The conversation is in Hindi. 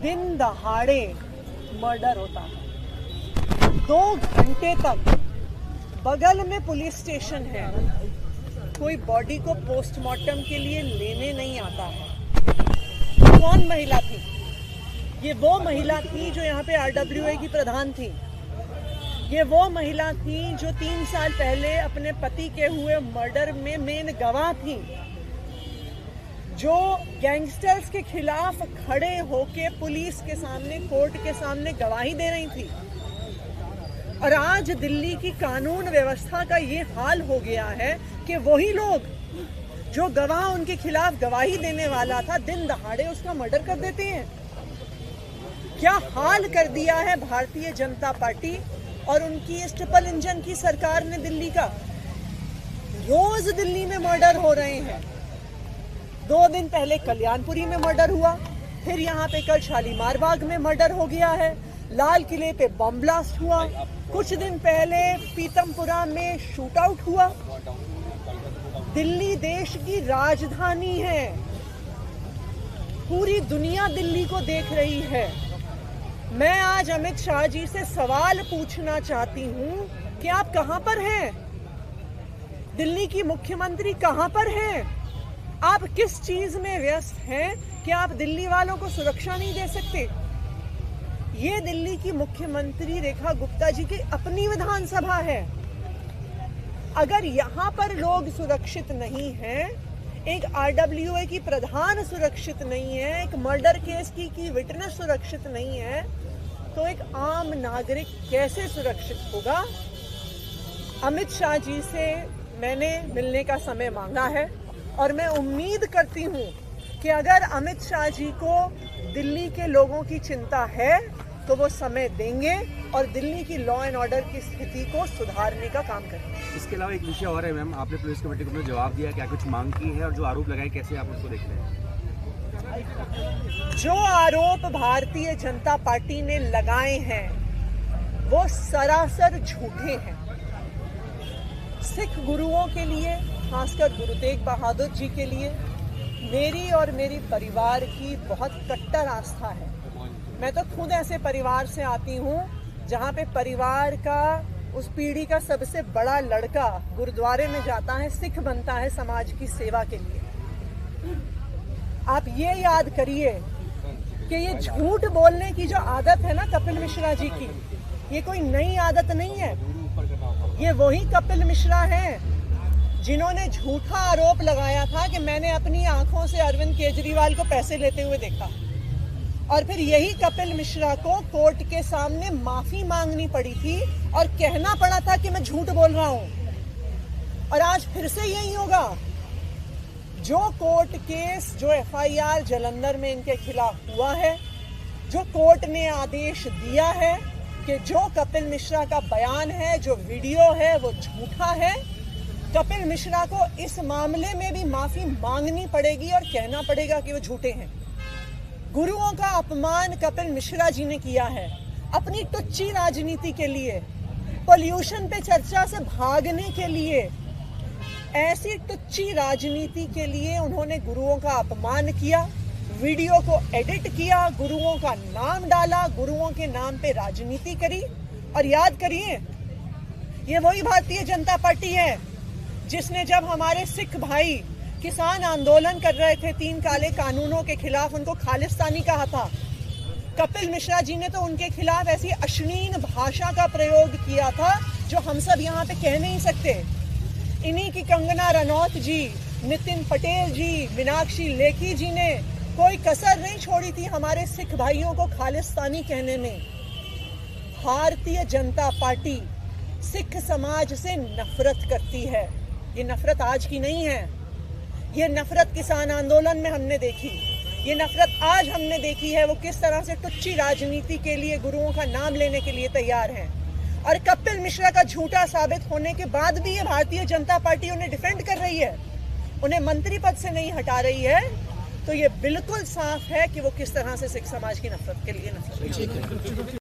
दिन दहाड़े मर्डर होता है, 2 घंटे तक बगल में पुलिस स्टेशन है, कोई बॉडी को पोस्टमार्टम के लिए लेने नहीं आता है। कौन महिला थी? ये वो महिला थी जो यहाँ पे आरडब्ल्यूए की प्रधान थी। ये वो महिला थी जो 3 साल पहले अपने पति के हुए मर्डर में मेन गवाह थी, जो गैंगस्टर्स के खिलाफ खड़े होके पुलिस के सामने, कोर्ट के सामने गवाही दे रही थी। और आज दिल्ली की कानून व्यवस्था का ये हाल हो गया है कि वही लोग जो गवाह उनके खिलाफ गवाही देने वाला था, दिन दहाड़े उसका मर्डर कर देते हैं। क्या हाल कर दिया है भारतीय जनता पार्टी और उनकी इस ट्रिपल इंजन की सरकार ने दिल्ली का। रोज दिल्ली में मर्डर हो रहे हैं। 2 दिन पहले कल्याणपुरी में मर्डर हुआ, फिर यहाँ पे कल शालीमार बाग में मर्डर हो गया है, लाल किले पे बम ब्लास्ट हुआ, कुछ दिन पहले पीतमपुरा में शूट आउट हुआ। दिल्ली देश की राजधानी है, पूरी दुनिया दिल्ली को देख रही है। मैं आज अमित शाह जी से सवाल पूछना चाहती हूँ कि आप कहां पर हैं? दिल्ली की मुख्यमंत्री कहां पर हैं? आप किस चीज में व्यस्त हैं कि आप दिल्ली वालों को सुरक्षा नहीं दे सकते? ये दिल्ली की मुख्यमंत्री रेखा गुप्ता जी की अपनी विधानसभा है। अगर यहाँ पर लोग सुरक्षित नहीं हैं, एक आरडब्ल्यूए की प्रधान सुरक्षित नहीं है, एक मर्डर केस की विटनेस सुरक्षित नहीं है, तो एक आम नागरिक कैसे सुरक्षित होगा? अमित शाह जी से मैंने मिलने का समय मांगा है और मैं उम्मीद करती हूँ कि अगर अमित शाह जी को दिल्ली के लोगों की चिंता है तो वो समय देंगे और दिल्ली की लॉ एंड ऑर्डर की स्थिति को सुधारने का काम करेंगे। इसके अलावा एक विषय और है मैम, आपने पुलिस कमेटी को जवाब दिया, क्या कुछ मांग की है और जो आरोप लगाए कैसे आप उसको देखते हैं? जो आरोप भारतीय जनता पार्टी ने लगाए हैं वो सरासर झूठे हैं। सिख गुरुओं के लिए, खासकर गुरु तेग बहादुर जी के लिए मेरी और मेरी परिवार की बहुत कट्टर आस्था है। मैं तो खुद ऐसे परिवार से आती हूँ जहाँ पे परिवार का, उस पीढ़ी का सबसे बड़ा लड़का गुरुद्वारे में जाता है, सिख बनता है समाज की सेवा के लिए। आप ये याद करिए कि ये झूठ बोलने की जो आदत है ना कपिल मिश्रा जी की, ये कोई नई आदत नहीं है। ये वही कपिल मिश्रा हैं जिन्होंने झूठा आरोप लगाया था कि मैंने अपनी आंखों से अरविंद केजरीवाल को पैसे लेते हुए देखा, और फिर यही कपिल मिश्रा को कोर्ट के सामने माफी मांगनी पड़ी थी और कहना पड़ा था कि मैं झूठ बोल रहा हूं। और आज फिर से यही होगा। जो कोर्ट केस, जो एफआईआर जालंधर में इनके खिलाफ हुआ है, जो कोर्ट ने आदेश दिया है कि जो कपिल मिश्रा का बयान है, जो वीडियो है, वो झूठा है, कपिल मिश्रा को इस मामले में भी माफी मांगनी पड़ेगी और कहना पड़ेगा कि वो झूठे हैं। गुरुओं का अपमान कपिल मिश्रा जी ने किया है अपनी टुच्ची राजनीति के लिए, पोल्यूशन पे चर्चा से भागने के लिए। ऐसी टुच्ची राजनीति के लिए उन्होंने गुरुओं का अपमान किया, वीडियो को एडिट किया, गुरुओं का नाम डाला, गुरुओं के नाम पे राजनीति करी। और याद करिए, ये वही भारतीय जनता पार्टी है जिसने जब हमारे सिख भाई किसान आंदोलन कर रहे थे 3 काले कानूनों के खिलाफ, उनको खालिस्तानी कहा था। कपिल मिश्रा जी ने तो उनके खिलाफ ऐसी अश्लील भाषा का प्रयोग किया था जो हम सब यहाँ पे कह नहीं सकते। इन्हीं की कंगना रनौत जी, नितिन पटेल जी, मीनाक्षी लेखी जी ने कोई कसर नहीं छोड़ी थी हमारे सिख भाइयों को खालिस्तानी कहने में। भारतीय जनता पार्टी सिख समाज से नफरत करती है। ये नफरत आज की नहीं है, ये नफरत किसान आंदोलन में हमने देखी, ये नफरत आज हमने देखी है। वो किस तरह से टुच्ची राजनीति के लिए गुरुओं का नाम लेने के लिए तैयार हैं। और कपिल मिश्रा का झूठा साबित होने के बाद भी ये भारतीय जनता पार्टी उन्हें डिफेंड कर रही है, उन्हें मंत्री पद से नहीं हटा रही है, तो ये बिल्कुल साफ है कि वो किस तरह से सिख समाज की नफरत के लिए नफरत